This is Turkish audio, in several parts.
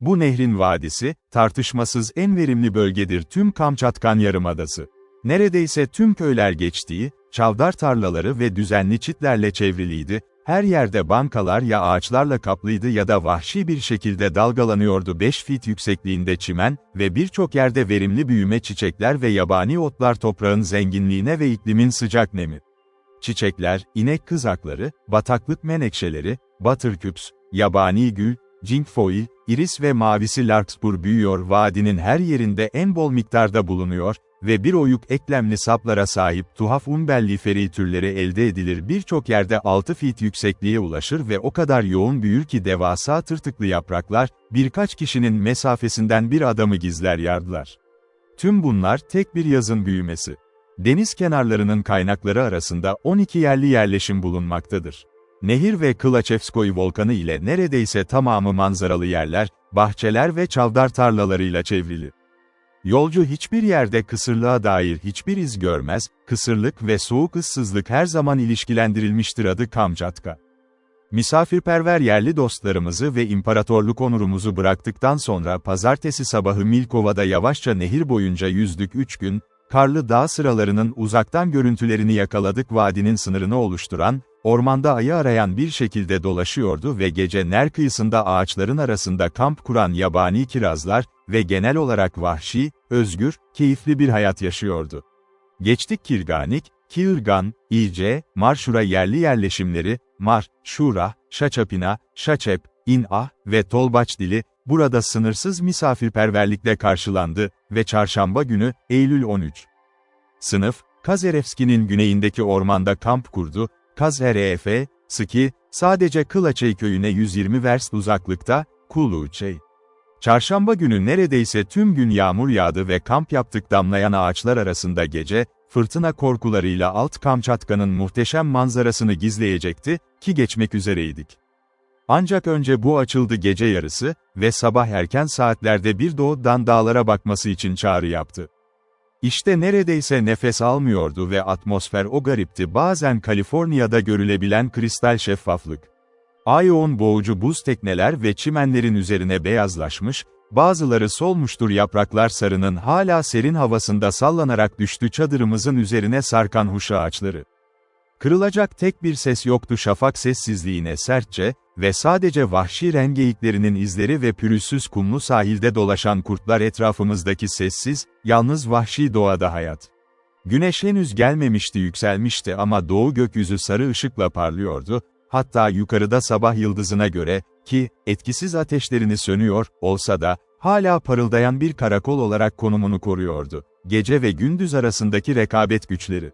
Bu nehrin vadisi, tartışmasız en verimli bölgedir tüm Kamçatkan Yarımadası. Neredeyse tüm köyler geçtiği, çavdar tarlaları ve düzenli çitlerle çevriliydi, her yerde bankalar ya ağaçlarla kaplıydı ya da vahşi bir şekilde dalgalanıyordu 5 fit yüksekliğinde çimen ve birçok yerde verimli büyüme çiçekler ve yabani otlar toprağın zenginliğine ve iklimin sıcak nemi. Çiçekler, inek kızakları, bataklık menekşeleri, buttercups, yabani gül, cinquefoil, iris ve mavisi larkspur büyüyor vadinin her yerinde en bol miktarda bulunuyor ve bir oyuk eklemli saplara sahip tuhaf umbelliferi türleri elde edilir birçok yerde 6 fit yüksekliğe ulaşır ve o kadar yoğun büyür ki devasa tırtıklı yapraklar, birkaç kişinin mesafesinden bir adamı gizler yardılar. Tüm bunlar tek bir yazın büyümesi. Deniz kenarlarının kaynakları arasında 12 yerli yerleşim bulunmaktadır. Nehir ve Kılachevskoy volkanı ile neredeyse tamamı manzaralı yerler, bahçeler ve çavdar tarlalarıyla çevrili. Yolcu hiçbir yerde kısırlığa dair hiçbir iz görmez, kısırlık ve soğuk ıssızlık her zaman ilişkilendirilmiştir adı Kamçatka. Misafirperver yerli dostlarımızı ve imparatorluk onurumuzu bıraktıktan sonra pazartesi sabahı Milkova'da yavaşça nehir boyunca yüzdük 3 gün, karlı dağ sıralarının uzaktan görüntülerini yakaladık vadinin sınırını oluşturan, ormanda ayı arayan bir şekilde dolaşıyordu ve gece ner kıyısında ağaçların arasında kamp kuran yabani kirazlar ve genel olarak vahşi, özgür, keyifli bir hayat yaşıyordu. Geçtik Kirganik, Kiırgan, İlce, Marşura yerli yerleşimleri, Mar, Şura, Şaçapina, Şaçep, İnah ve Tolbaç dili, burada sınırsız misafirperverlikle karşılandı ve çarşamba günü, Eylül 13. Sınıf, Kazerevski'nin güneyindeki ormanda kamp kurdu, Kazeref, Ski, sadece Kılaçey köyüne 120 verst uzaklıkta, Kuluçey. Çarşamba günü neredeyse tüm gün yağmur yağdı ve kamp yaptık damlayan ağaçlar arasında gece, fırtına korkularıyla Alt Kamçatka'nın muhteşem manzarasını gizleyecekti, ki geçmek üzereydik. Ancak önce bu açıldı gece yarısı ve sabah erken saatlerde bir doğudan dağlara bakması için çağrı yaptı. İşte neredeyse nefes almıyordu ve atmosfer o garipti bazen Kaliforniya'da görülebilen kristal şeffaflık. Yoğun boğucu buz tekneler ve çimenlerin üzerine beyazlaşmış, bazıları solmuştur yapraklar sarının hala serin havasında sallanarak düştü çadırımızın üzerine sarkan huş ağaçları. Kırılacak tek bir ses yoktu şafak sessizliğine sertçe ve sadece vahşi rengeyiklerinin izleri ve pürüzsüz kumlu sahilde dolaşan kurtlar etrafımızdaki sessiz, yalnız vahşi doğada hayat. Güneş henüz gelmemişti yükselmişti ama doğu gökyüzü sarı ışıkla parlıyordu, hatta yukarıda sabah yıldızına göre, ki, etkisiz ateşlerini sönüyor, olsa da, hala parıldayan bir karakol olarak konumunu koruyordu, gece ve gündüz arasındaki rekabet güçleri.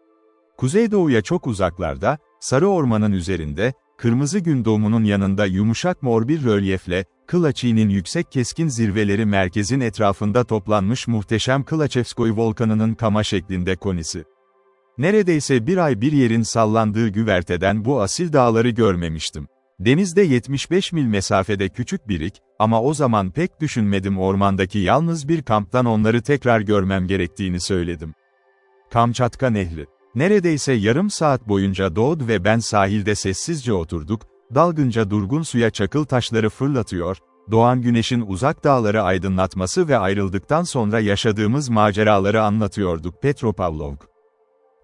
Kuzeydoğuya çok uzaklarda, sarı ormanın üzerinde, kırmızı gün doğumunun yanında yumuşak mor bir rölyefle, Kılaçi'nin yüksek keskin zirveleri merkezin etrafında toplanmış muhteşem Kılachevskoy volkanının kama şeklinde konisi. Neredeyse bir ay bir yerin sallandığı güverteden bu asil dağları görmemiştim. Denizde 75 mil mesafede küçük birik, ama o zaman pek düşünmedim ormandaki yalnız bir kamptan onları tekrar görmem gerektiğini söyledim. Kamçatka Nehri. Neredeyse yarım saat boyunca Doğud ve ben sahilde sessizce oturduk, dalgınca durgun suya çakıl taşları fırlatıyor, doğan güneşin uzak dağları aydınlatması ve ayrıldıktan sonra yaşadığımız maceraları anlatıyorduk Petropavlov.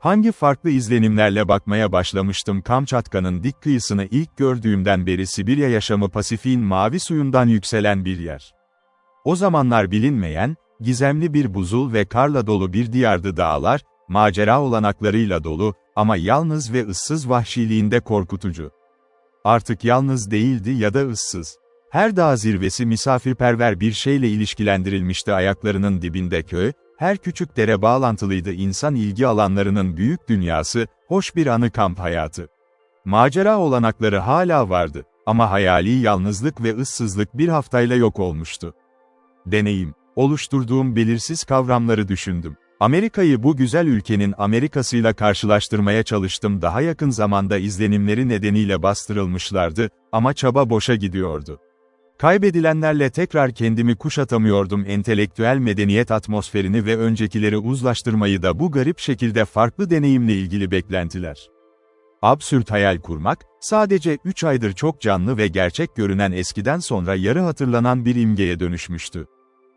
Hangi farklı izlenimlerle bakmaya başlamıştım Kamçatka'nın dik kıyısını ilk gördüğümden beri Sibirya yaşamı Pasifik'in mavi suyundan yükselen bir yer. O zamanlar bilinmeyen, gizemli bir buzul ve karla dolu bir diyardı dağlar, macera olanaklarıyla dolu, ama yalnız ve ıssız vahşiliğinde korkutucu. Artık yalnız değildi ya da ıssız. Her dağ zirvesi misafirperver bir şeyle ilişkilendirilmişti ayaklarının dibinde köy, her küçük dere bağlantılıydı insan ilgi alanlarının büyük dünyası, hoş bir anı kamp hayatı. Macera olanakları hala vardı, ama hayali yalnızlık ve ıssızlık bir haftayla yok olmuştu. Deneyim, oluşturduğum belirsiz kavramları düşündüm. Amerika'yı bu güzel ülkenin Amerika'sıyla karşılaştırmaya çalıştım daha yakın zamanda izlenimleri nedeniyle bastırılmışlardı, ama çaba boşa gidiyordu. Kaybedilenlerle tekrar kendimi kuşatamıyordum entelektüel medeniyet atmosferini ve öncekileri uzlaştırmayı da bu garip şekilde farklı deneyimle ilgili beklentiler. Absürt hayal kurmak, sadece 3 aydır çok canlı ve gerçek görünen eskiden sonra yarı hatırlanan bir imgeye dönüşmüştü.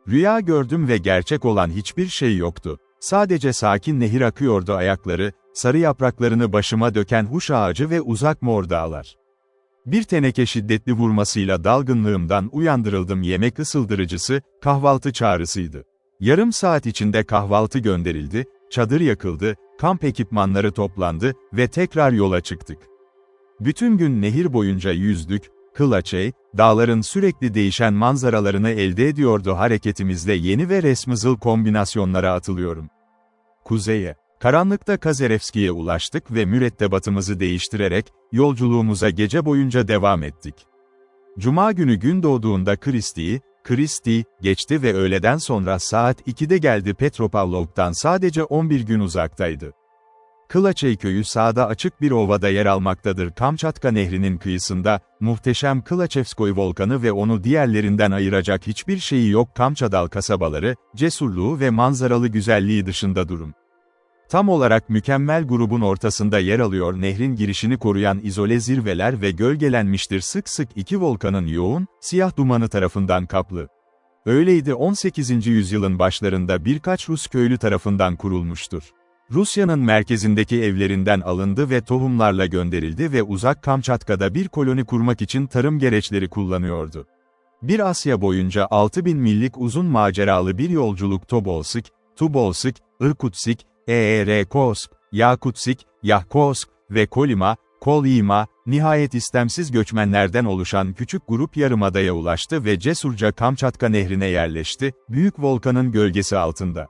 Rüya gördüm ve gerçek olan hiçbir şey yoktu. Sadece sakin nehir akıyordu ayakları, sarı yapraklarını başıma döken huş ağacı ve uzak mor dağlar. Bir teneke şiddetli vurmasıyla dalgınlığımdan uyandırıldım. Yemek ısıldırıcısı, kahvaltı çağrısıydı. Yarım saat içinde kahvaltı gönderildi, çadır yakıldı, kamp ekipmanları toplandı ve tekrar yola çıktık. Bütün gün nehir boyunca yüzdük, Kılaçey, dağların sürekli değişen manzaralarını elde ediyordu. Hareketimizle yeni ve resmizil kombinasyonlara atılıyorum. Kuzeye, karanlıkta Kazerevski'ye ulaştık ve mürettebatımızı değiştirerek, yolculuğumuza gece boyunca devam ettik. Cuma günü gün doğduğunda Kristi, geçti ve öğleden sonra saat 2'de geldi. Petropavlovk'tan sadece 11 gün uzaktaydı. Kılaçey köyü sağda açık bir ovada yer almaktadır. Kamçatka Nehri'nin kıyısında, muhteşem Kılaçevskoy volkanı ve onu diğerlerinden ayıracak hiçbir şeyi yok. Kamçadal kasabaları, cesurluğu ve manzaralı güzelliği dışında durum. Tam olarak mükemmel grubun ortasında yer alıyor. Nehrin girişini koruyan izole zirveler ve gölgelenmiştir sık sık iki volkanın yoğun, siyah dumanı tarafından kaplı. Öyleydi 18. yüzyılın başlarında birkaç Rus köylü tarafından kurulmuştur. Rusya'nın merkezindeki evlerinden alındı ve tohumlarla gönderildi ve uzak Kamçatka'da bir koloni kurmak için tarım gereçleri kullanıyordu. Bir Asya boyunca 6000 millik uzun maceralı bir yolculuk Tobolsk, Irkutsk, Erkosk, Yakutsk ve Kolyma, nihayet istemsiz göçmenlerden oluşan küçük grup yarımadaya ulaştı ve cesurca Kamçatka Nehri'ne yerleşti, büyük volkanın gölgesi altında.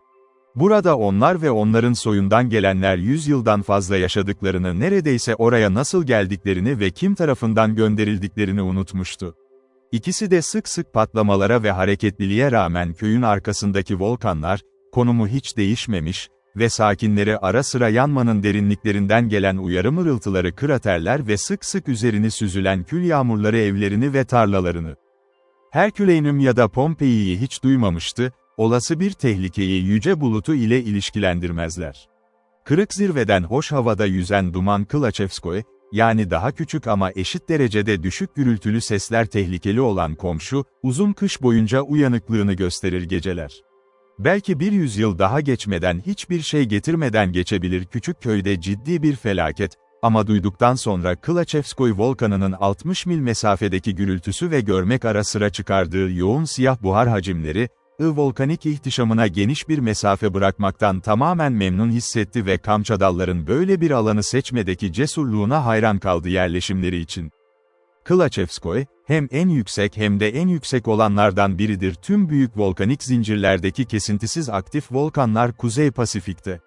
Burada onlar ve onların soyundan gelenler 100 yıldan fazla yaşadıklarını, neredeyse oraya nasıl geldiklerini ve kim tarafından gönderildiklerini unutmuştu. İkisi de sık sık patlamalara ve hareketliliğe rağmen köyün arkasındaki volkanlar, konumu hiç değişmemiş ve sakinleri ara sıra yanmanın derinliklerinden gelen uyarı mırıltıları, kraterler ve sık sık üzerini süzülen kül yağmurları evlerini ve tarlalarını. Herküleynüm ya da Pompei'yi hiç duymamıştı, olası bir tehlikeyi yüce bulutu ile ilişkilendirmezler. Kırık zirveden hoş havada yüzen duman Kılaçevskoy, yani daha küçük ama eşit derecede düşük gürültülü sesler tehlikeli olan komşu, uzun kış boyunca uyanıklığını gösterir geceler. Belki bir yüzyıl daha geçmeden, hiçbir şey getirmeden geçebilir küçük köyde ciddi bir felaket, ama duyduktan sonra Kılaçevskoy volkanının 60 mil mesafedeki gürültüsü ve görmek ara sıra çıkardığı yoğun siyah buhar hacimleri, volkanik ihtişamına geniş bir mesafe bırakmaktan tamamen memnun hissetti ve Kamçadalların böyle bir alanı seçmedeki cesurluğuna hayran kaldı yerleşimleri için. Kılaçevskoy, hem en yüksek hem de en yüksek olanlardan biridir. Tüm büyük volkanik zincirlerdeki kesintisiz aktif volkanlar Kuzey Pasifik'te.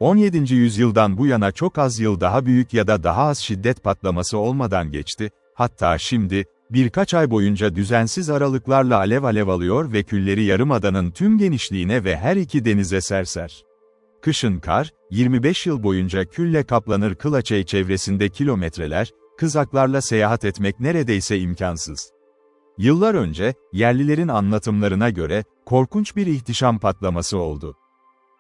17. yüzyıldan bu yana çok az yıl daha büyük ya da daha az şiddet patlaması olmadan geçti, hatta şimdi, birkaç ay boyunca düzensiz aralıklarla alev alıyor ve külleri yarımadanın tüm genişliğine ve her iki denize serser. Kışın kar, 25 yıl boyunca külle kaplanır. Kılaçey çevresinde kilometreler, kızaklarla seyahat etmek neredeyse imkansız. Yıllar önce, yerlilerin anlatımlarına göre, korkunç bir ihtişam patlaması oldu.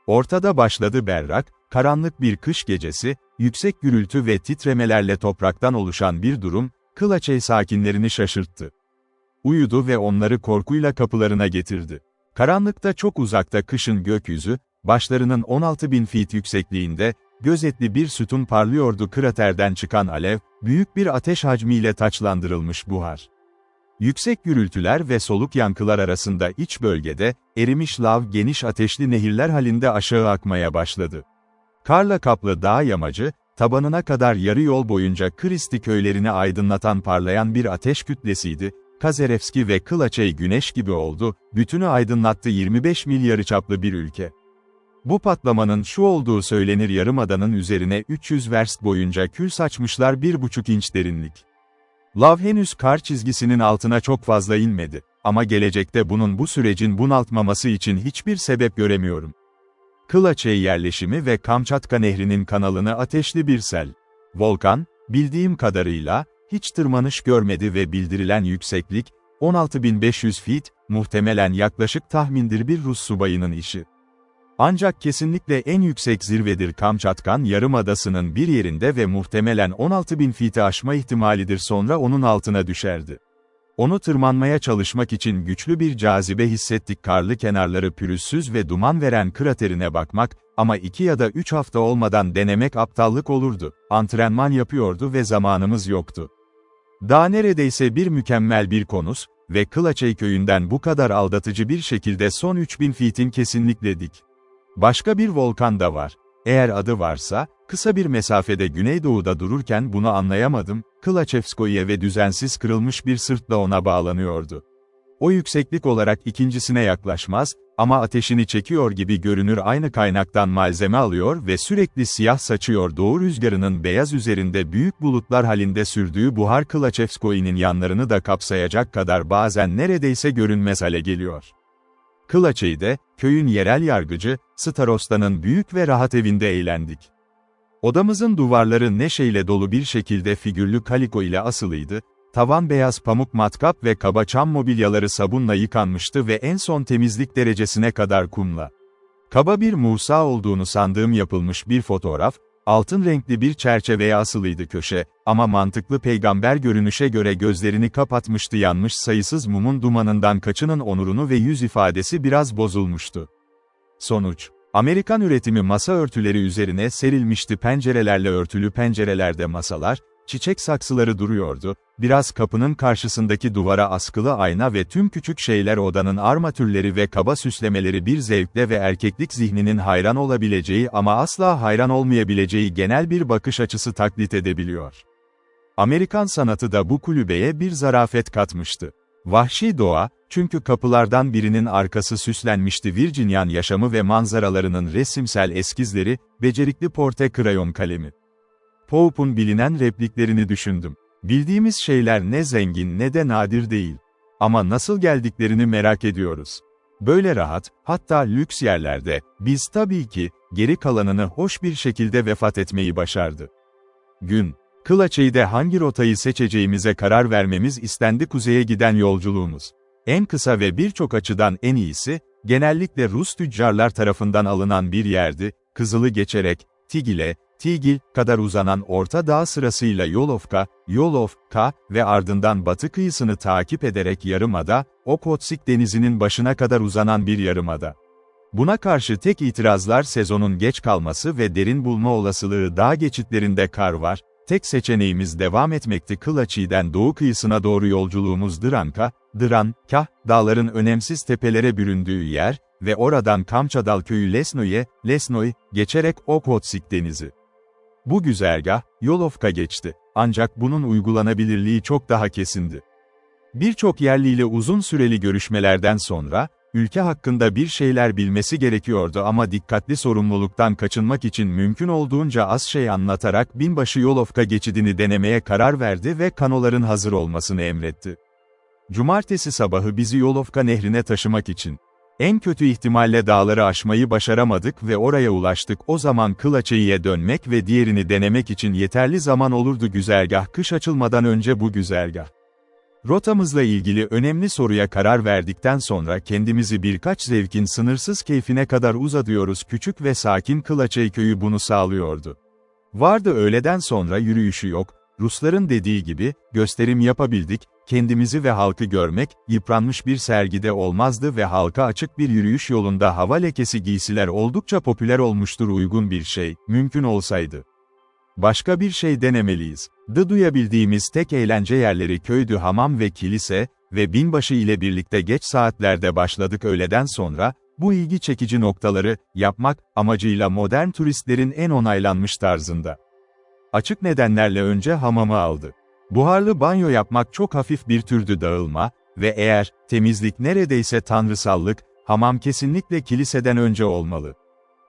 Ortada başladı berrak, karanlık bir kış gecesi, yüksek gürültü ve titremelerle topraktan oluşan bir durum, Kılaçey sakinlerini şaşırttı. Uyudu ve onları korkuyla kapılarına getirdi. Karanlıkta çok uzakta kışın gökyüzü, başlarının 16.000 feet yüksekliğinde, gözetli bir sütun parlıyordu. Kraterden çıkan alev, büyük bir ateş hacmiyle taçlandırılmış buhar. Yüksek gürültüler ve soluk yankılar arasında iç bölgede, erimiş lav geniş ateşli nehirler halinde aşağı akmaya başladı. Karla kaplı dağ yamacı, tabanına kadar yarı yol boyunca Kristi köylerini aydınlatan parlayan bir ateş kütlesiydi. Kazerevski ve Kılaçey güneş gibi oldu, bütünü aydınlattı. 25 mil yarıçaplı bir ülke. Bu patlamanın şu olduğu söylenir: yarımadanın üzerine 300 verst boyunca kül saçmışlar, 1,5 inç derinlik. Lav henüz kar çizgisinin altına çok fazla inmedi, ama gelecekte bu sürecin bunaltmaması için hiçbir sebep göremiyorum. Kılaçey yerleşimi ve Kamçatka Nehri'nin kanalını ateşli bir sel. Volkan, bildiğim kadarıyla, hiç tırmanış görmedi ve bildirilen yükseklik, 16.500 feet, muhtemelen yaklaşık tahmindir bir Rus subayının işi. Ancak kesinlikle en yüksek zirvedir Kamçatkan Yarımadası'nın bir yerinde ve muhtemelen 16.000 feet'i aşma ihtimalidir, sonra onun altına düşerdi. Onu tırmanmaya çalışmak için güçlü bir cazibe hissettik, karlı kenarları pürüzsüz ve duman veren kraterine bakmak, ama 2 ya da 3 hafta olmadan denemek aptallık olurdu. Antrenman yapıyordu ve zamanımız yoktu. Dağ neredeyse bir mükemmel bir konus ve Kılaçay köyünden bu kadar aldatıcı bir şekilde son 3000 feet'in kesinlikle dik. Başka bir volkan da var. Eğer adı varsa, kısa bir mesafede güneydoğuda dururken bunu anlayamadım, Kılaçevskoye ve düzensiz kırılmış bir sırtla ona bağlanıyordu. O yükseklik olarak ikincisine yaklaşmaz, ama ateşini çekiyor gibi görünür, aynı kaynaktan malzeme alıyor ve sürekli siyah saçıyor. Doğu rüzgarının beyaz üzerinde büyük bulutlar halinde sürdüğü buhar Kılaçevskoye'nin yanlarını da kapsayacak kadar bazen neredeyse görünmez hale geliyor. Kılaçay'da, köyün yerel yargıcı, Starosta'nın büyük ve rahat evinde eğlendik. Odamızın duvarları neşeyle dolu bir şekilde figürlü kaliko ile asılıydı, tavan beyaz pamuk matkap ve kaba çam mobilyaları sabunla yıkanmıştı ve en son temizlik derecesine kadar kumla. Kaba bir Musa olduğunu sandığım yapılmış bir fotoğraf, altın renkli bir çerçeveye asılıydı köşe, ama mantıklı peygamber görünüşe göre gözlerini kapatmıştı, yanmış sayısız mumun dumanından kaçının onurunu ve yüz ifadesi biraz bozulmuştu. Sonuç, Amerikan üretimi masa örtüleri üzerine serilmişti, pencerelerle örtülü pencerelerde masalar, çiçek saksıları duruyordu, biraz kapının karşısındaki duvara askılı ayna ve tüm küçük şeyler odanın armatürleri ve kaba süslemeleri bir zevkle ve erkeklik zihninin hayran olabileceği ama asla hayran olmayabileceği genel bir bakış açısı taklit edebiliyor. Amerikan sanatı da bu kulübeye bir zarafet katmıştı. Vahşi doğa, çünkü kapılardan birinin arkası süslenmişti, Virginian yaşamı ve manzaralarının resimsel eskizleri, becerikli porte krayon kalemi. Pope'un bilinen repliklerini düşündüm. Bildiğimiz şeyler ne zengin ne de nadir değil. Ama nasıl geldiklerini merak ediyoruz. Böyle rahat, hatta lüks yerlerde, biz tabii ki, geri kalanını hoş bir şekilde vefat etmeyi başardı. Gün, Kılaçay'da hangi rotayı seçeceğimize karar vermemiz istendi, kuzeye giden yolculuğumuz. En kısa ve birçok açıdan en iyisi, genellikle Rus tüccarlar tarafından alınan bir yerdi, Kızıl'ı geçerek, Tigil kadar uzanan Orta Dağ sırasıyla Yolovka ve ardından batı kıyısını takip ederek yarımada, Okhotsk denizinin başına kadar uzanan bir yarımada. Buna karşı tek itirazlar sezonun geç kalması ve derin bulma olasılığı. Dağ geçitlerinde kar var, tek seçeneğimiz devam etmekti. Kılaçay'dan doğu kıyısına doğru yolculuğumuz Dranka, dağların önemsiz tepelere büründüğü yer ve oradan Kamçadal köyü Lesnoy, geçerek Okhotsk denizi. Bu güzergah, Yolovka geçti, ancak bunun uygulanabilirliği çok daha kesindi. Birçok yerliyle uzun süreli görüşmelerden sonra, ülke hakkında bir şeyler bilmesi gerekiyordu ama dikkatli sorumluluktan kaçınmak için mümkün olduğunca az şey anlatarak binbaşı Yolovka geçidini denemeye karar verdi ve kanoların hazır olmasını emretti. Cumartesi sabahı bizi Yolovka nehrine taşımak için. En kötü ihtimalle dağları aşmayı başaramadık ve oraya ulaştık. O zaman Kılaçay'a dönmek ve diğerini denemek için yeterli zaman olurdu. Güzergah, kış açılmadan önce bu güzergah. Rotamızla ilgili önemli soruya karar verdikten sonra kendimizi birkaç zevkin sınırsız keyfine kadar uzatıyoruz. Küçük ve sakin Kılaçay köyü bunu sağlıyordu. Vardı, öğleden sonra yürüyüşü yok, Rusların dediği gibi, gösterim yapabildik, kendimizi ve halkı görmek, yıpranmış bir sergide olmazdı ve halka açık bir yürüyüş yolunda hava lekesi giysiler oldukça popüler olmuştur. Uygun bir şey, mümkün olsaydı. Başka bir şey denemeliyiz. Duyabildiğimiz tek eğlence yerleri köydü, hamam ve kilise ve binbaşı ile birlikte geç saatlerde başladık öğleden sonra, bu ilgi çekici noktaları yapmak amacıyla modern turistlerin en onaylanmış tarzında. Açık nedenlerle önce hamamı aldı. Buharlı banyo yapmak çok hafif bir türdü dağılma ve eğer temizlik neredeyse tanrısallık, hamam kesinlikle kiliseden önce olmalı.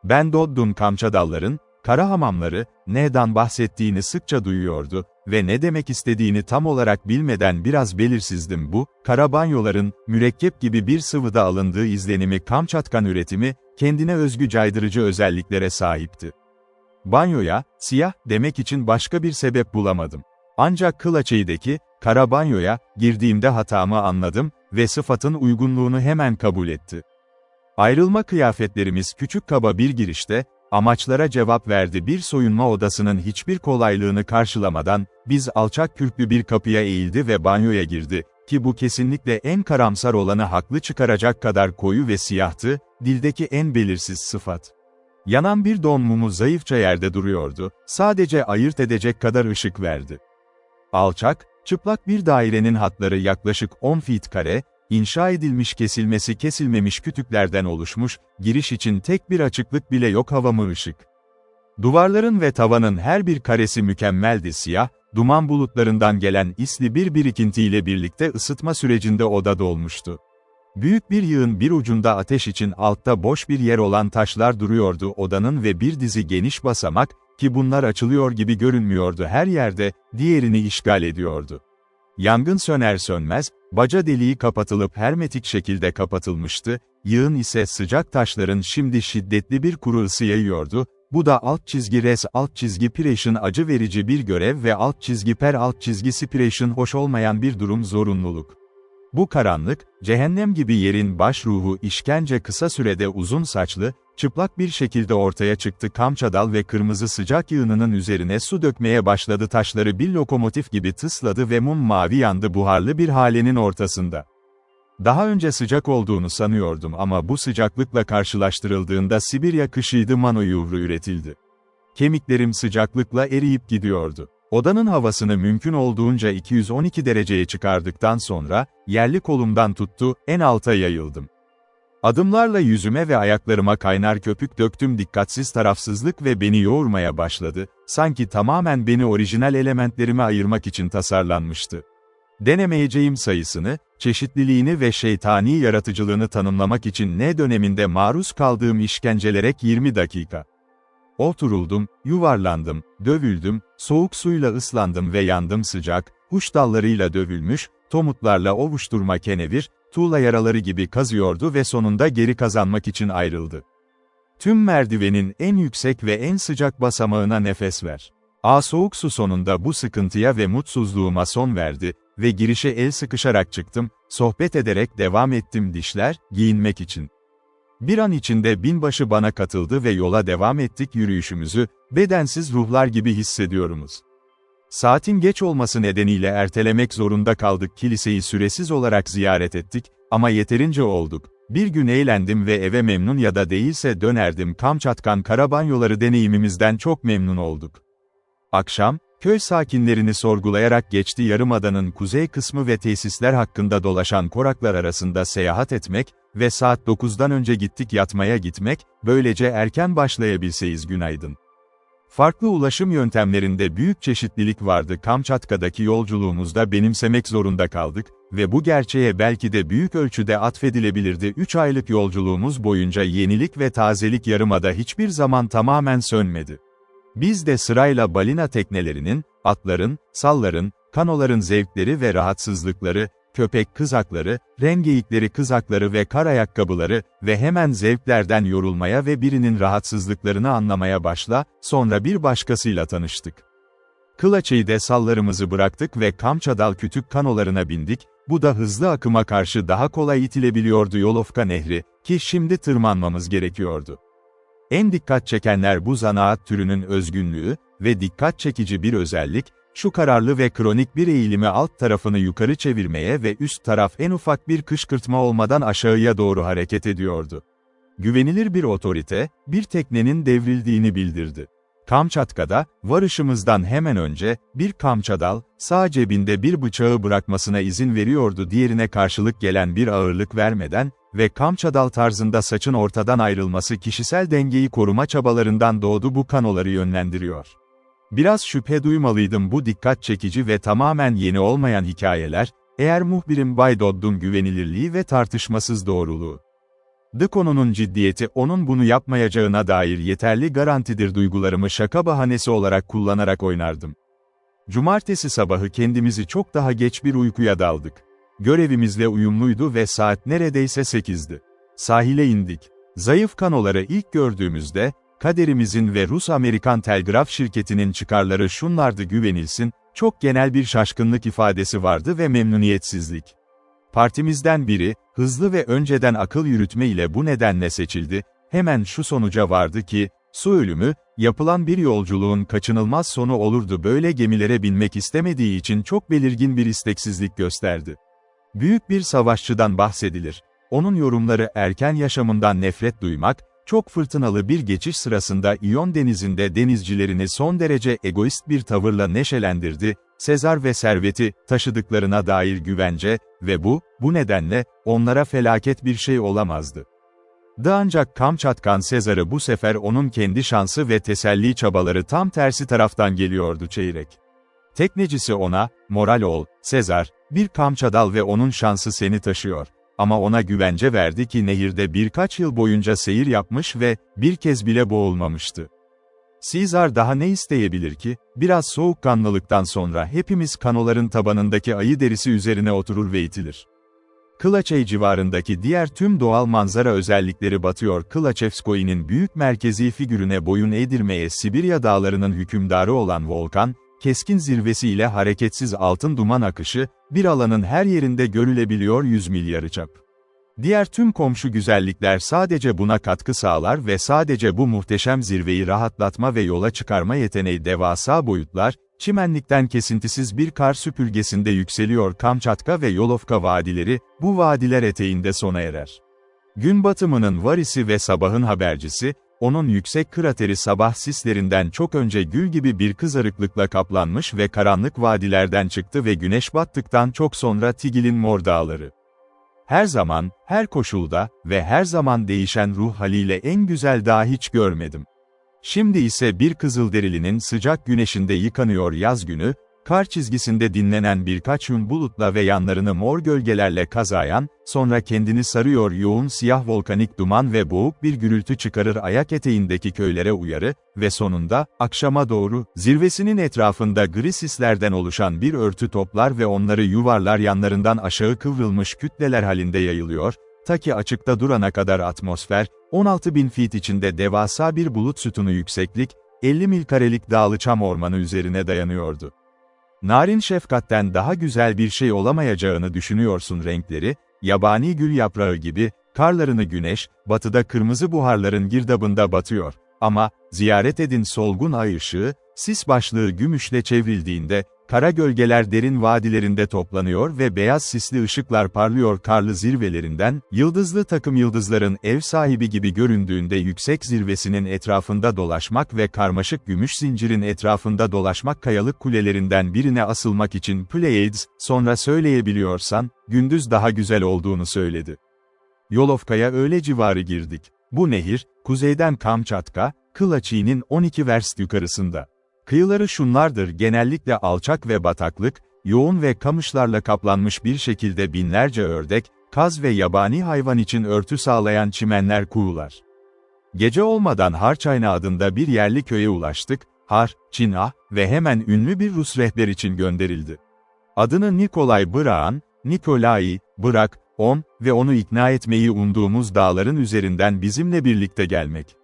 Ben Doddun Kamçadalların, kara hamamları, neden bahsettiğini sıkça duyuyordu ve ne demek istediğini tam olarak bilmeden biraz belirsizdim. Bu, kara banyoların, mürekkep gibi bir sıvıda alındığı izlenimi. Kamçatkan üretimi, kendine özgü caydırıcı özelliklere sahipti. Banyoya, siyah, demek için başka bir sebep bulamadım. Ancak Kılaçay'daki, kara banyoya, girdiğimde hatamı anladım ve sıfatın uygunluğunu hemen kabul etti. Ayrılma kıyafetlerimiz küçük kaba bir girişte, amaçlara cevap verdi. Bir soyunma odasının hiçbir kolaylığını karşılamadan, biz alçak kürklü bir kapıya eğildi ve banyoya girdi, ki bu kesinlikle en karamsar olanı haklı çıkaracak kadar koyu ve siyahtı, dildeki en belirsiz sıfat. Yanan bir don mumu zayıfça yerde duruyordu, sadece ayırt edecek kadar ışık verdi. Alçak, çıplak bir dairenin hatları yaklaşık 10 feet kare, inşa edilmiş kesilmesi kesilmemiş kütüklerden oluşmuş, giriş için tek bir açıklık bile yok. Havamı ışık. Duvarların ve tavanın her bir karesi mükemmeldi. Siyah, duman bulutlarından gelen isli bir birikintiyle birlikte ısıtma sürecinde oda dolmuştu. Büyük bir yığın bir ucunda ateş için altta boş bir yer olan taşlar duruyordu odanın ve bir dizi geniş basamak, ki bunlar açılıyor gibi görünmüyordu her yerde, diğerini işgal ediyordu. Yangın söner sönmez, baca deliği kapatılıp hermetik şekilde kapatılmıştı, yığın ise sıcak taşların şimdi şiddetli bir kuru ısı yayıyordu, bu da alt çizgi res alt çizgi piration acı verici bir görev ve alt çizgi per alt çizgi spiration hoş olmayan bir durum zorunluluk. Bu karanlık, cehennem gibi yerin baş ruhu işkence kısa sürede uzun saçlı, çıplak bir şekilde ortaya çıktı. Kamçadal ve kırmızı sıcak yığınının üzerine su dökmeye başladı. Taşları bir lokomotif gibi tısladı ve mum mavi yandı buharlı bir halenin ortasında. Daha önce sıcak olduğunu sanıyordum ama bu sıcaklıkla karşılaştırıldığında Sibirya kışıydı. Manojuvru üretildi. Kemiklerim sıcaklıkla eriyip gidiyordu. Odanın havasını mümkün olduğunca 212 dereceye çıkardıktan sonra, yerli kolumdan tuttu, en alta yayıldım. Adımlarla yüzüme ve ayaklarıma kaynar köpük döktüm. Dikkatsiz tarafsızlık ve beni yoğurmaya başladı, sanki tamamen beni orijinal elementlerime ayırmak için tasarlanmıştı. Denemeyeceğim sayısını, çeşitliliğini ve şeytani yaratıcılığını tanımlamak için ne döneminde maruz kaldığım işkencelere 20 dakika. Oturuldum, yuvarlandım, dövüldüm, soğuk suyla ıslandım ve yandım. Sıcak, huş dallarıyla dövülmüş, tomutlarla ovuşturma kenevir, tuğla yaraları gibi kazıyordu ve sonunda geri kazanmak için ayrıldı. Tüm merdivenin en yüksek ve en sıcak basamağına nefes ver. Soğuk su sonunda bu sıkıntıya ve mutsuzluğuma son verdi ve girişe el sıkışarak çıktım, sohbet ederek devam ettim dişler, giyinmek için. Bir an içinde binbaşı bana katıldı ve yola devam ettik yürüyüşümüzü, bedensiz ruhlar gibi hissediyoruz. Saatin geç olması nedeniyle ertelemek zorunda kaldık. Kiliseyi süresiz olarak ziyaret ettik, ama yeterince olduk. Bir gün eğlendim ve eve memnun ya da değilse dönerdim. Kamçatkan karabanyoları deneyimimizden çok memnun olduk. Akşam, köy sakinlerini sorgulayarak geçti. Yarımadanın kuzey kısmı ve tesisler hakkında dolaşan koraklar arasında seyahat etmek ve saat 9'dan önce yatmaya gitmek, böylece erken başlayabilseyiz. Günaydın. Farklı ulaşım yöntemlerinde büyük çeşitlilik vardı. Kamçatka'daki yolculuğumuzda benimsemek zorunda kaldık ve bu gerçeğe belki de büyük ölçüde atfedilebilirdi. 3 aylık yolculuğumuz boyunca yenilik ve tazelik yarımada hiçbir zaman tamamen sönmedi. Biz de sırayla balina teknelerinin, atların, salların, kanoların zevkleri ve rahatsızlıkları, köpek kızakları, rengeyikleri kızakları ve kar ayakkabıları ve hemen zevklerden yorulmaya ve birinin rahatsızlıklarını anlamaya başla, sonra bir başkasıyla tanıştık. Kılaçey'de sallarımızı bıraktık ve Kamçadal kütük kanolarına bindik, bu da hızlı akıma karşı daha kolay itilebiliyordu. Yolovka Nehri, ki şimdi tırmanmamız gerekiyordu. En dikkat çekenler bu zanaat türünün özgünlüğü ve dikkat çekici bir özellik, şu kararlı ve kronik bir eğilimi alt tarafını yukarı çevirmeye ve üst taraf en ufak bir kışkırtma olmadan aşağıya doğru hareket ediyordu. Güvenilir bir otorite, bir teknenin devrildiğini bildirdi. Kamçatka'da, varışımızdan hemen önce, bir Kamçadal, sağ cebinde bir bıçağı bırakmasına izin veriyordu, diğerine karşılık gelen bir ağırlık vermeden ve Kamçadal tarzında saçın ortadan ayrılması kişisel dengeyi koruma çabalarından doğdu. Bu kanoları yönlendiriyor. Biraz şüphe duymalıydım. Bu dikkat çekici ve tamamen yeni olmayan hikayeler, eğer muhbirim Bay Dodd'un güvenilirliği ve tartışmasız doğruluğu. The konunun ciddiyeti onun bunu yapmayacağına dair yeterli garantidir. Duygularımı şaka bahanesi olarak kullanarak oynardım. Cumartesi sabahı kendimizi çok daha geç bir uykuya daldık. Görevimizle uyumluydu ve saat neredeyse 8'di. Sahile indik. Zayıf kanoları ilk gördüğümüzde, kaderimizin ve Rus-Amerikan telgraf şirketinin çıkarları şunlardı: güvenilsin, çok genel bir şaşkınlık ifadesi vardı ve memnuniyetsizlik. Partimizden biri, hızlı ve önceden akıl yürütme ile bu nedenle seçildi, hemen şu sonuca vardı ki, su ölümü, yapılan bir yolculuğun kaçınılmaz sonu olurdu. Böyle gemilere binmek istemediği için çok belirgin bir isteksizlik gösterdi. Büyük bir savaşçıdan bahsedilir. Onun yorumları erken yaşamından nefret duymak, çok fırtınalı bir geçiş sırasında İyon denizinde denizcilerini son derece egoist bir tavırla neşelendirdi, Sezar ve serveti taşıdıklarına dair güvence ve bu nedenle onlara felaket bir şey olamazdı. Ancak Kamçatkan Sezar'ı bu sefer onun kendi şansı ve teselli çabaları tam tersi taraftan geliyordu çeyrek. Teknecisi ona, moral ol, Sezar, bir Kamçadal ve onun şansı seni taşıyor. Ama ona güvence verdi ki nehirde birkaç yıl boyunca seyir yapmış ve bir kez bile boğulmamıştı. Sezar daha ne isteyebilir ki? Biraz soğukkanlılıktan sonra hepimiz kanoların tabanındaki ayı derisi üzerine oturur ve itilir. Kılaçey civarındaki diğer tüm doğal manzara özellikleri batıyor. Kılaçevskoy'un büyük merkezi figürüne boyun eğdirmeye Sibirya dağlarının hükümdarı olan volkan, keskin zirvesiyle hareketsiz altın duman akışı, bir alanın her yerinde görülebiliyor 100 mil yarıçap. Diğer tüm komşu güzellikler sadece buna katkı sağlar ve sadece bu muhteşem zirveyi rahatlatma ve yola çıkarma yeteneği devasa boyutlar, çimenlikten kesintisiz bir kar süpürgesinde yükseliyor. Kamçatka ve Yolovka vadileri, bu vadiler eteğinde sona erer. Gün batımının varisi ve sabahın habercisi, onun yüksek krateri sabah sislerinden çok önce gül gibi bir kızarıklıkla kaplanmış ve karanlık vadilerden çıktı ve güneş battıktan çok sonra Tigil'in mor dağları. Her zaman, her koşulda ve her zaman değişen ruh haliyle en güzel dağ hiç görmedim. Şimdi ise bir Kızılderili'nin sıcak güneşinde yıkanıyor yaz günü, kar çizgisinde dinlenen birkaç yün bulutla ve yanlarını mor gölgelerle kazayan, sonra kendini sarıyor yoğun siyah volkanik duman ve boğuk bir gürültü çıkarır ayak eteğindeki köylere uyarı ve sonunda, akşama doğru, zirvesinin etrafında gri sislerden oluşan bir örtü toplar ve onları yuvarlar yanlarından aşağı kıvrılmış kütleler halinde yayılıyor, ta ki açıkta durana kadar atmosfer, 16.000 feet içinde devasa bir bulut sütunu yükseklik, 50 mil karelik dağlı çam ormanı üzerine dayanıyordu. Narin şefkatten daha güzel bir şey olamayacağını düşünüyorsun renkleri, yabani gül yaprağı gibi, karlarını güneş, batıda kırmızı buharların girdabında batıyor. Ama, ziyaret edin solgun ay ışığı, sis başlığı gümüşle çevrildiğinde, kara gölgeler derin vadilerinde toplanıyor ve beyaz sisli ışıklar parlıyor karlı zirvelerinden, yıldızlı takım yıldızların ev sahibi gibi göründüğünde yüksek zirvesinin etrafında dolaşmak ve karmaşık gümüş zincirin etrafında dolaşmak kayalık kulelerinden birine asılmak için Pleiades, sonra söyleyebiliyorsan, gündüz daha güzel olduğunu söyledi. Yolovka'ya öğle civarı girdik. Bu nehir, kuzeyden Kamçatka, Kılaçey'nin 12 verst yukarısında. Kıyıları şunlardır: genellikle alçak ve bataklık, yoğun ve kamışlarla kaplanmış bir şekilde binlerce ördek, kaz ve yabani hayvan için örtü sağlayan çimenler kuğular. Gece olmadan Harçayna adında bir yerli köye ulaştık, Har-Çina ve hemen ünlü bir Rus rehber için gönderildi. Adını Nikolay Bırak, ve onu ikna etmeyi umduğumuz dağların üzerinden bizimle birlikte gelmek.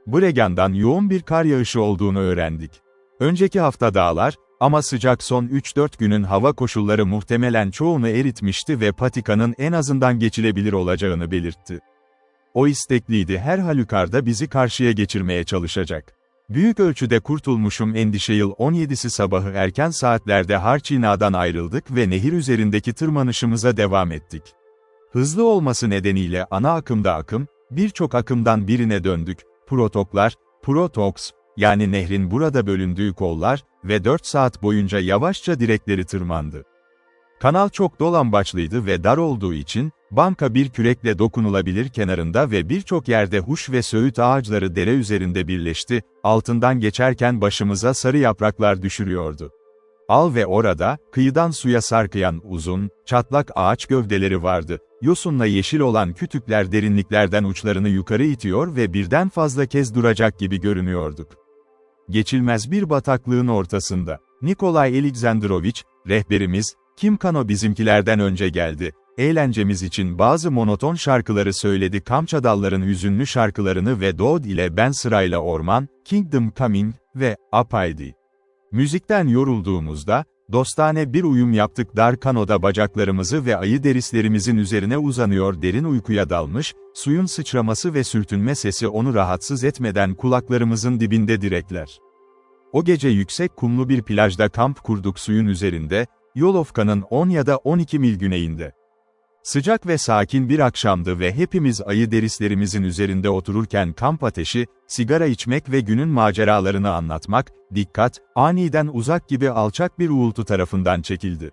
Bregan'dan yoğun bir kar yağışı olduğunu öğrendik. Önceki hafta dağlar, ama sıcak son 3-4 günün hava koşulları muhtemelen çoğunu eritmişti ve patikanın en azından geçilebilir olacağını belirtti. O istekliydi, her halükarda bizi karşıya geçirmeye çalışacak. Büyük ölçüde kurtulmuşum endişe. Yıl 17'si sabahı erken saatlerde Harçina'dan ayrıldık ve nehir üzerindeki tırmanışımıza devam ettik. Hızlı olması nedeniyle ana akımda birçok akımdan birine döndük. Protoks, yani nehrin burada bölündüğü kollar ve 4 saat boyunca yavaşça direkleri tırmandı. Kanal çok dolambaçlıydı ve dar olduğu için, banka bir kürekle dokunulabilir kenarında ve birçok yerde huş ve söğüt ağaçları dere üzerinde birleşti, altından geçerken başımıza sarı yapraklar düşürüyordu. Ve orada, kıyıdan suya sarkıyan uzun, çatlak ağaç gövdeleri vardı. Yosunla yeşil olan kütükler derinliklerden uçlarını yukarı itiyor ve birden fazla kez duracak gibi görünüyorduk. Geçilmez bir bataklığın ortasında, Nikolay Alexandrovich, rehberimiz, Kimkano bizimkilerden önce geldi. Eğlencemiz için bazı monoton şarkıları söyledi. Kamçadalların hüzünlü şarkılarını ve Dood ile ben sırayla Orman, Kingdom Coming ve Up ID. Müzikten yorulduğumuzda, Dostane bir uyum yaptık, dar kanoda bacaklarımızı ve ayı derislerimizin üzerine uzanıyor, derin uykuya dalmış, suyun sıçraması ve sürtünme sesi onu rahatsız etmeden kulaklarımızın dibinde direkler. O gece yüksek kumlu bir plajda kamp kurduk, suyun üzerinde, Yolovka'nın 10 ya da 12 mil güneyinde. Sıcak ve sakin bir akşamdı ve hepimiz ayı derislerimizin üzerinde otururken kamp ateşi, sigara içmek ve günün maceralarını anlatmak, dikkat, aniden uzak gibi alçak bir uğultu tarafından çekildi.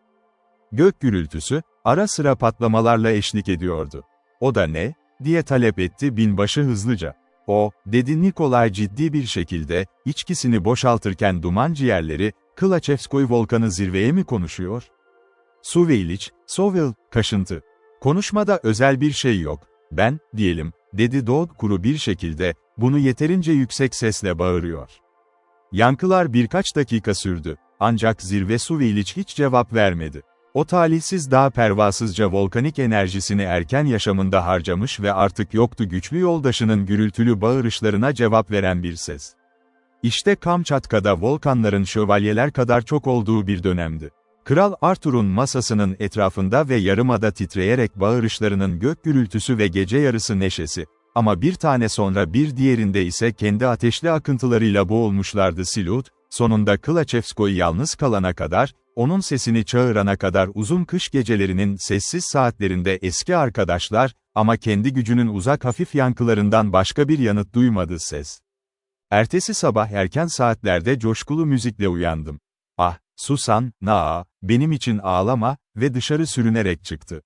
Gök gürültüsü, ara sıra patlamalarla eşlik ediyordu. "O da ne?" diye talep etti binbaşı hızlıca. "O," dedi Nikolay ciddi bir şekilde, içkisini boşaltırken, duman ciğerleri, Klaçevskoy volkanı zirveye mi konuşuyor? Suveyliç, Sovel, kaşıntı. "Konuşmada özel bir şey yok. Ben, diyelim," dedi Dodd kuru bir şekilde, "bunu yeterince yüksek sesle bağırıyor." Yankılar birkaç dakika sürdü. Ancak zirve Suveyliç hiç cevap vermedi. O talihsiz dağ pervasızca volkanik enerjisini erken yaşamında harcamış ve artık yoktu güçlü yoldaşının gürültülü bağırışlarına cevap veren bir ses. İşte Kamçatka'da volkanların şövalyeler kadar çok olduğu bir dönemdi. Kral Arthur'un masasının etrafında ve yarımada titreyerek bağırışlarının gök gürültüsü ve gece yarısı neşesi, ama bir tane sonra bir diğerinde ise kendi ateşli akıntılarıyla boğulmuşlardı Silut, sonunda Klaçevskoy yalnız kalana kadar, onun sesini çağırana kadar uzun kış gecelerinin sessiz saatlerinde eski arkadaşlar, ama kendi gücünün uzak hafif yankılarından başka bir yanıt duymadı ses. Ertesi sabah erken saatlerde coşkulu müzikle uyandım. "Ah, Susan, Naa, benim için ağlama," ve dışarı sürünerek çıktı.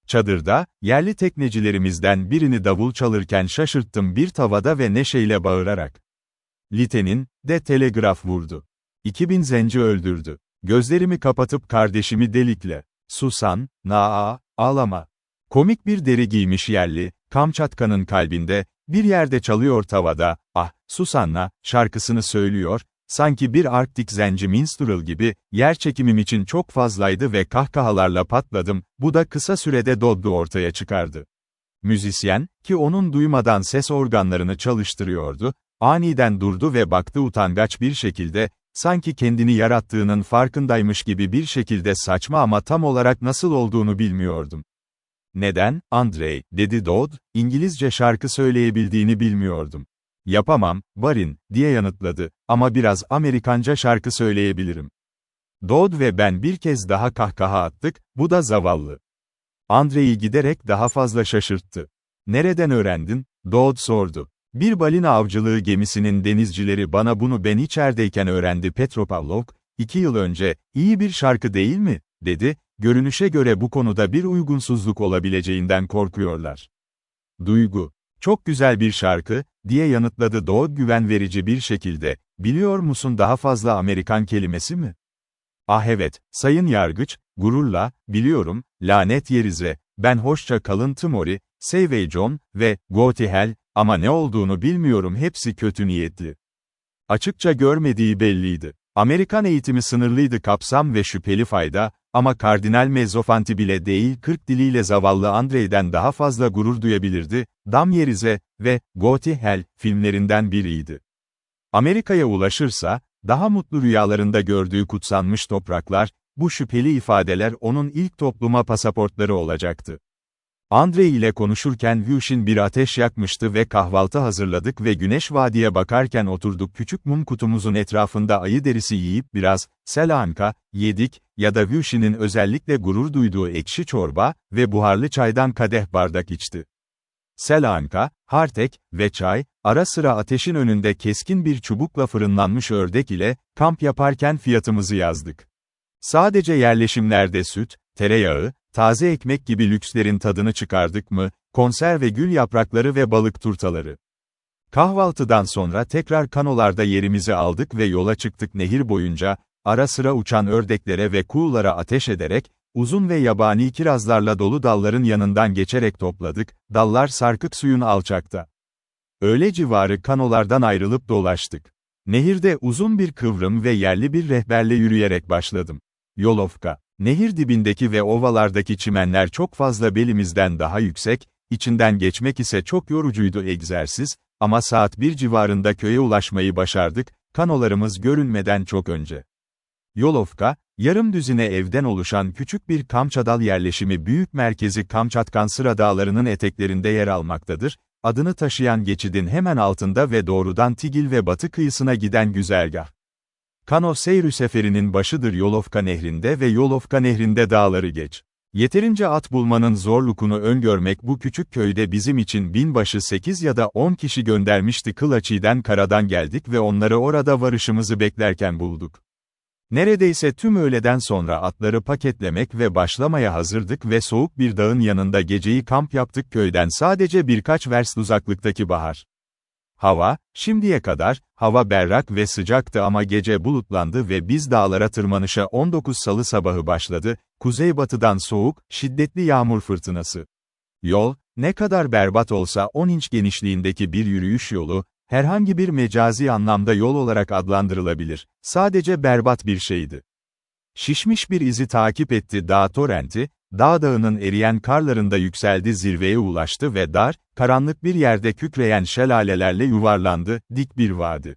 Çadırda, yerli teknecilerimizden birini davul çalırken şaşırttım bir tavada ve neşeyle bağırarak. Lite'nin de telegraf vurdu. 2000 zenci öldürdü. Gözlerimi kapatıp kardeşimi delikle. "Susan, Naa, ağlama." Komik bir deri giymiş yerli, Kamçatka'nın kalbinde, bir yerde çalıyor tavada, "Ah, Susanna," şarkısını söylüyor, sanki bir Arktik zenci minstrel gibi, yerçekimim için çok fazlaydı ve kahkahalarla patladım, bu da kısa sürede Dodd'u ortaya çıkardı. Müzisyen, ki onun duymadan ses organlarını çalıştırıyordu, aniden durdu ve baktı utangaç bir şekilde, sanki kendini yarattığının farkındaymış gibi bir şekilde, saçma ama tam olarak nasıl olduğunu bilmiyordum. "Neden, Andrei," dedi Dodd, "İngilizce şarkı söyleyebildiğini bilmiyordum." "Yapamam, Barin," diye yanıtladı, "ama biraz Amerikanca şarkı söyleyebilirim." Dodd ve ben bir kez daha kahkaha attık, bu da zavallı Andrei'yi giderek daha fazla şaşırttı. "Nereden öğrendin?" Dodd sordu. "Bir balina avcılığı gemisinin denizcileri bana bunu ben içerideyken öğrendi Petropavlov, 2 yıl önce, iyi bir şarkı değil mi?" dedi, "görünüşe göre bu konuda bir uygunsuzluk olabileceğinden korkuyorlar." "Duygu. Çok güzel bir şarkı," diye yanıtladı Dodd güven verici bir şekilde, "biliyor musun daha fazla Amerikan kelimesi mi?" "Ah evet, Sayın Yargıç," gururla, "biliyorum, lanet yerize, ben hoşça kalın Timori, Save John ve Go to Hell, ama ne olduğunu bilmiyorum, hepsi kötü niyetli." Açıkça görmediği belliydi. Amerikan eğitimi sınırlıydı kapsam ve şüpheli fayda, ama Kardinal Mezzofanti bile değil 40 diliyle zavallı Andrei'den daha fazla gurur duyabilirdi, Dam Yerize ve Go to Hell filmlerinden biriydi. Amerika'ya ulaşırsa, daha mutlu rüyalarında gördüğü kutsanmış topraklar, bu şüpheli ifadeler onun ilk topluma pasaportları olacaktı. Andrei ile konuşurken Vyushin bir ateş yakmıştı ve kahvaltı hazırladık ve Güneş Vadi'ye bakarken oturduk küçük mum kutumuzun etrafında ayı derisi yiyip biraz, selanka, yedik, ya da Vyushin'in özellikle gurur duyduğu ekşi çorba ve buharlı çaydan kadeh bardak içti. Selanka, hartek ve çay, ara sıra ateşin önünde keskin bir çubukla fırınlanmış ördek ile, kamp yaparken fiyatımızı yazdık. Sadece yerleşimlerde süt, tereyağı, taze ekmek gibi lükslerin tadını çıkardık mı, konserve gül yaprakları ve balık turtaları. Kahvaltıdan sonra tekrar kanolarda yerimizi aldık ve yola çıktık nehir boyunca, ara sıra uçan ördeklere ve kuğulara ateş ederek, uzun ve yabani kirazlarla dolu dalların yanından geçerek topladık, dallar sarkık suyun alçakta. Öğle civarı kanolardan ayrılıp dolaştık. Nehirde uzun bir kıvrım ve yerli bir rehberle yürüyerek başladım. Yolovka. Nehir dibindeki ve ovalardaki çimenler çok fazla belimizden daha yüksek, içinden geçmek ise çok yorucuydu egzersiz, ama saat 1 civarında köye ulaşmayı başardık, kanolarımız görünmeden çok önce. Yolovka, yarım düzine evden oluşan küçük bir Kamçadal yerleşimi büyük merkezi Kamçatkan-Sıra Dağları'nın eteklerinde yer almaktadır, adını taşıyan geçidin hemen altında ve doğrudan Tigil ve batı kıyısına giden güzergah. Kano Seyrü seferinin başıdır Yolovka Nehri'nde ve Yolovka Nehri'nde dağları geç. Yeterince at bulmanın zorlukunu öngörmek bu küçük köyde bizim için binbaşı 8 ya da 10 kişi göndermişti Kılaçi'den karadan geldik ve onları orada varışımızı beklerken bulduk. Neredeyse tüm öğleden sonra atları paketlemek ve başlamaya hazırdık ve soğuk bir dağın yanında geceyi kamp yaptık köyden sadece birkaç verst uzaklıktaki bahar. Şimdiye kadar, hava berrak ve sıcaktı ama gece bulutlandı ve biz dağlara tırmanışa 19 Salı sabahı başladı, kuzeybatıdan soğuk, şiddetli yağmur fırtınası. Yol, ne kadar berbat olsa 10 inç genişliğindeki bir yürüyüş yolu, herhangi bir mecazi anlamda yol olarak adlandırılabilir, sadece berbat bir şeydi. Şişmiş bir izi takip etti dağ torrenti, dağının eriyen karlarında yükseldi zirveye ulaştı ve dar, karanlık bir yerde kükreyen şelalelerle yuvarlandı, dik bir vadi.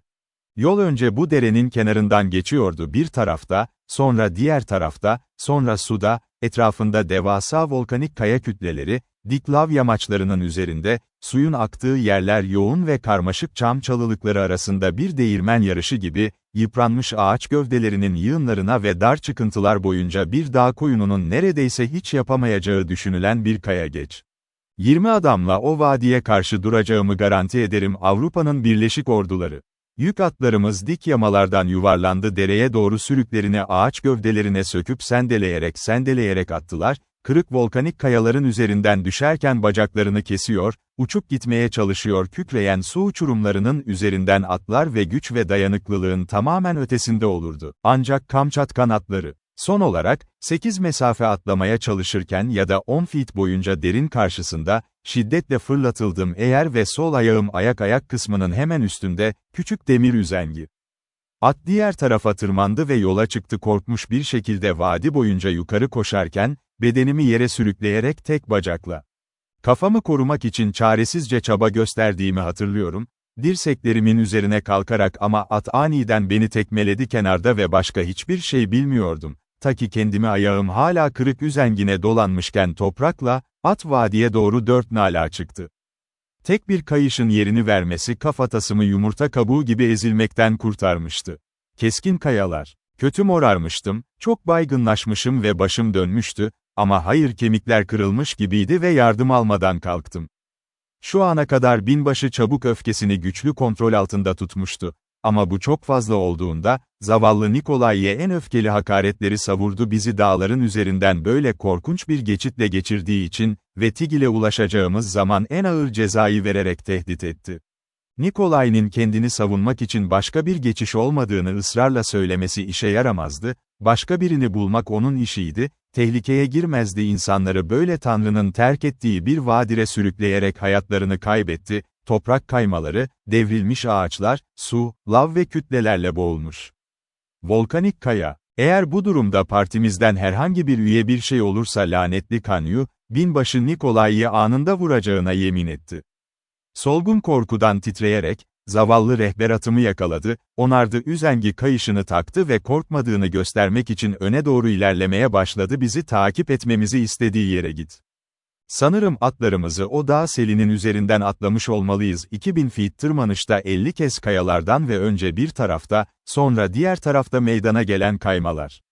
Yol önce bu derenin kenarından geçiyordu bir tarafta, sonra diğer tarafta, sonra suda, etrafında devasa volkanik kaya kütleleri, dik lav yamaçlarının üzerinde, suyun aktığı yerler yoğun ve karmaşık çam çalılıkları arasında bir değirmen yarışı gibi, yıpranmış ağaç gövdelerinin yığınlarına ve dar çıkıntılar boyunca bir dağ koyununun neredeyse hiç yapamayacağı düşünülen bir kaya geç. 20 adamla o vadiye karşı duracağımı garanti ederim Avrupa'nın Birleşik Orduları. Yük atlarımız dik yamalardan yuvarlandı dereye doğru sürüklerini ağaç gövdelerine söküp sendeleyerek attılar, kırık volkanik kayaların üzerinden düşerken bacaklarını kesiyor, uçup gitmeye çalışıyor kükreyen su uçurumlarının üzerinden atlar ve güç ve dayanıklılığın tamamen ötesinde olurdu. Ancak Kamçatkan atları, son olarak, 8 mesafe atlamaya çalışırken ya da 10 feet boyunca derin karşısında, şiddetle fırlatıldım eğer ve sol ayağım ayak kısmının hemen üstünde, küçük demir üzengi. At diğer tarafa tırmandı ve yola çıktı korkmuş bir şekilde vadi boyunca yukarı koşarken, bedenimi yere sürükleyerek tek bacakla. Kafamı korumak için çaresizce çaba gösterdiğimi hatırlıyorum, dirseklerimin üzerine kalkarak ama at aniden beni tekmeledi kenarda ve başka hiçbir şey bilmiyordum. Ta ki kendimi ayağım hala kırık üzengine dolanmışken toprakla, at vadiye doğru 4 nala çıktı. Tek bir kayışın yerini vermesi kafatasımı yumurta kabuğu gibi ezilmekten kurtarmıştı. Keskin kayalar. Kötü morarmıştım, çok baygınlaşmışım ve başım dönmüştü, ama hayır kemikler kırılmış gibiydi ve yardım almadan kalktım. Şu ana kadar binbaşı çabuk öfkesini güçlü kontrol altında tutmuştu. Ama bu çok fazla olduğunda, zavallı Nikolay'ye en öfkeli hakaretleri savurdu bizi dağların üzerinden böyle korkunç bir geçitle geçirdiği için ve Tigil'e ulaşacağımız zaman en ağır cezayı vererek tehdit etti. Nikolay'ın kendini savunmak için başka bir geçiş olmadığını ısrarla söylemesi işe yaramazdı, başka birini bulmak onun işiydi, tehlikeye girmezdi insanları böyle Tanrı'nın terk ettiği bir vadire sürükleyerek hayatlarını kaybetti, toprak kaymaları, devrilmiş ağaçlar, su, lav ve kütlelerle boğulmuş. Volkanik kaya, eğer bu durumda partimizden herhangi bir üye bir şey olursa lanetli Kanyu, binbaşı Nikolay'ı anında vuracağına yemin etti. Solgun korkudan titreyerek, zavallı rehber atımı yakaladı, onardı üzengi kayışını taktı ve korkmadığını göstermek için öne doğru ilerlemeye başladı bizi takip etmemizi istediği yere git. Sanırım atlarımızı o dağ selinin üzerinden atlamış olmalıyız 2000 feet tırmanışta 50 kez kayalardan ve önce bir tarafta, sonra diğer tarafta meydana gelen kaymalar.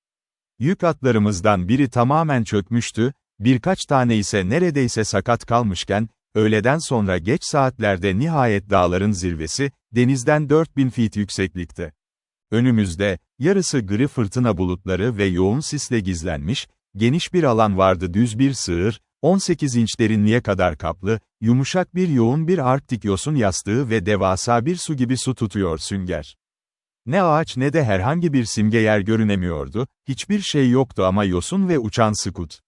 Yük atlarımızdan biri tamamen çökmüştü, birkaç tane ise neredeyse sakat kalmışken, öğleden sonra geç saatlerde nihayet dağların zirvesi, denizden 4000 feet yükseklikte. Önümüzde, yarısı gri fırtına bulutları ve yoğun sisle gizlenmiş, geniş bir alan vardı düz bir sığır, 18 inç derinliğe kadar kaplı, yumuşak bir yoğun bir arktik yosun yastığı ve devasa bir su gibi su tutuyor sünger. Ne ağaç ne de herhangi bir simge yer görünemiyordu, hiçbir şey yoktu ama yosun ve uçan skut.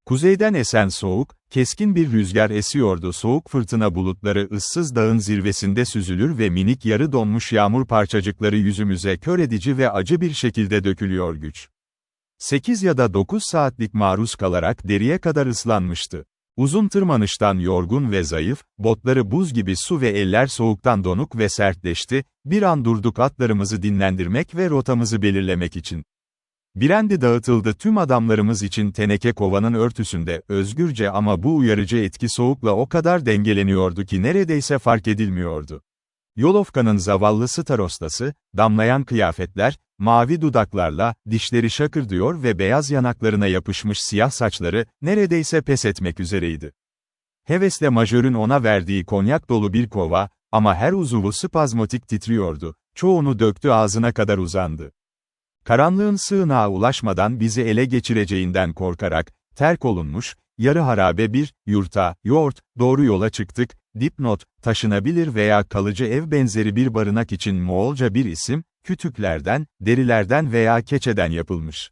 Kuzeyden esen soğuk, keskin bir rüzgar esiyordu soğuk fırtına bulutları ıssız dağın zirvesinde süzülür ve minik yarı donmuş yağmur parçacıkları yüzümüze kör edici ve acı bir şekilde dökülüyor güç. 8 ya da 9 saatlik maruz kalarak deriye kadar ıslanmıştı. Uzun tırmanıştan yorgun ve zayıf, botları buz gibi su ve eller soğuktan donuk ve sertleşti, bir an durduk atlarımızı dinlendirmek ve rotamızı belirlemek için. Birendi dağıtıldı tüm adamlarımız için teneke kovanın örtüsünde, özgürce ama bu uyarıcı etki soğukla o kadar dengeleniyordu ki neredeyse fark edilmiyordu. Yolovka'nın zavallı starostası, damlayan kıyafetler, mavi dudaklarla, dişleri şakırdıyor ve beyaz yanaklarına yapışmış siyah saçları, neredeyse pes etmek üzereydi. Hevesle majörün ona verdiği konyak dolu bir kova, ama her uzuvu spazmotik titriyordu, çoğunu döktü ağzına kadar uzandı. Karanlığın sığınağa ulaşmadan bizi ele geçireceğinden korkarak, terk olunmuş, yarı harabe bir yurta, doğru yola çıktık. Dipnot, taşınabilir veya kalıcı ev benzeri bir barınak için Moğolca bir isim, kütüklerden, derilerden veya keçeden yapılmış.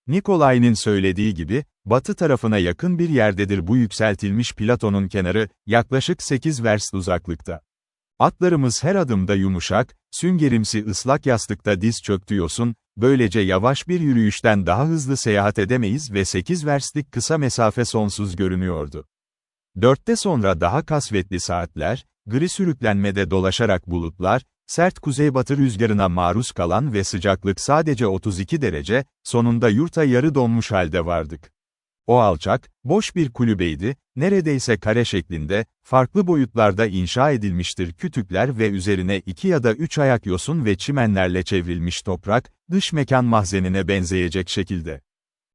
Nikolay'ın söylediği gibi, batı tarafına yakın bir yerdedir bu yükseltilmiş platonun kenarı, yaklaşık 8 verst uzaklıkta. Atlarımız her adımda yumuşak, süngerimsi ıslak yastıkta diz çöktü yosun, böylece yavaş bir yürüyüşten daha hızlı seyahat edemeyiz ve 8 verstlik kısa mesafe sonsuz görünüyordu. 4'te sonra daha kasvetli saatler, gri sürüklenmede dolaşarak bulutlar, sert kuzeybatı rüzgarına maruz kalan ve sıcaklık sadece 32 derece, sonunda yurta yarı donmuş halde vardık. O alçak, boş bir kulübeydi, neredeyse kare şeklinde, farklı boyutlarda inşa edilmiştir kütükler ve üzerine 2 ya da 3 ayak yosun ve çimenlerle çevrilmiş toprak, dış mekan mahzenine benzeyecek şekilde.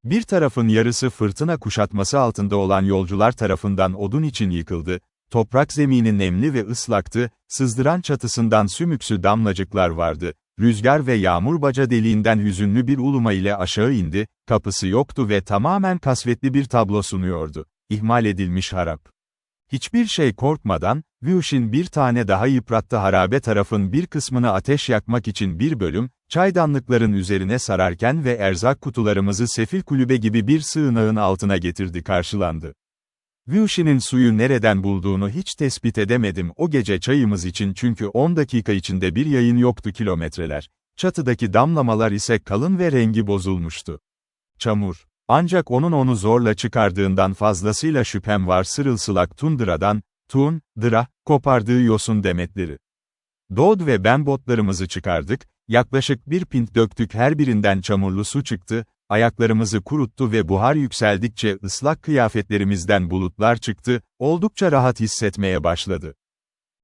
Bir tarafın yarısı fırtına kuşatması altında olan yolcular tarafından odun için yıkıldı, toprak zemini nemli ve ıslaktı, sızdıran çatısından sümüksü damlacıklar vardı, rüzgar ve yağmur baca deliğinden hüzünlü bir uluma ile aşağı indi, kapısı yoktu ve tamamen kasvetli bir tablo sunuyordu, ihmal edilmiş harap. Hiçbir şey korkmadan, Vyushin bir tane daha yıprattı harabe tarafın bir kısmını ateş yakmak için bir bölüm, çaydanlıkların üzerine sararken ve erzak kutularımızı sefil kulübe gibi bir sığınağın altına getirdi karşılandı. Vyushin'in suyu nereden bulduğunu hiç tespit edemedim o gece çayımız için çünkü 10 dakika içinde bir yayın yoktu kilometreler. Çatıdaki damlamalar ise kalın ve rengi bozulmuştu. Çamur. Ancak onun onu zorla çıkardığından fazlasıyla şüphem var sırılsılak tundradan, kopardığı yosun demetleri. Dodd ve ben botlarımızı çıkardık, yaklaşık bir pint döktük her birinden çamurlu su çıktı, ayaklarımızı kuruttu ve buhar yükseldikçe ıslak kıyafetlerimizden bulutlar çıktı, oldukça rahat hissetmeye başladı.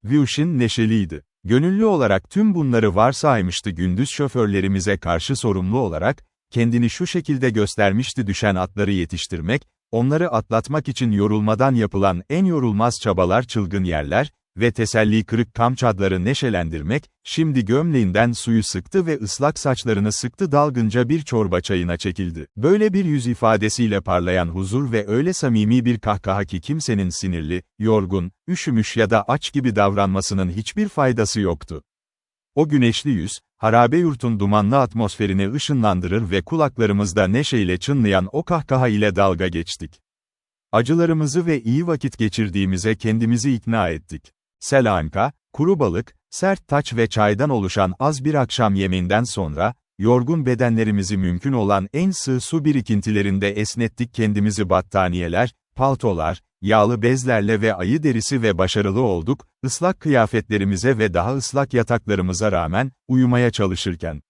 Vyushin neşeliydi. Gönüllü olarak tüm bunları varsaymıştı gündüz şoförlerimize karşı sorumlu olarak, kendini şu şekilde göstermişti düşen atları yetiştirmek, onları atlatmak için yorulmadan yapılan en yorulmaz çabalar çılgın yerler ve teselli kırık Kamçadları neşelendirmek, şimdi gömleğinden suyu sıktı ve ıslak saçlarını sıktı dalgınca bir çorba çayına çekildi. Böyle bir yüz ifadesiyle parlayan huzur ve öyle samimi bir kahkaha ki kimsenin sinirli, yorgun, üşümüş ya da aç gibi davranmasının hiçbir faydası yoktu. O güneşli yüz, harabe yurtun dumanlı atmosferini ışınlandırır ve kulaklarımızda neşeyle çınlayan o kahkaha ile dalga geçtik. Acılarımızı ve iyi vakit geçirdiğimize kendimizi ikna ettik. Selanka, kuru balık, sert taç ve çaydan oluşan az bir akşam yemeğinden sonra, yorgun bedenlerimizi mümkün olan en sığ su birikintilerinde esnettik kendimizi battaniyeler, paltolar, yağlı bezlerle ve ayı derisi ve başarılı olduk, ıslak kıyafetlerimize ve daha ıslak yataklarımıza rağmen, uyumaya çalışırken.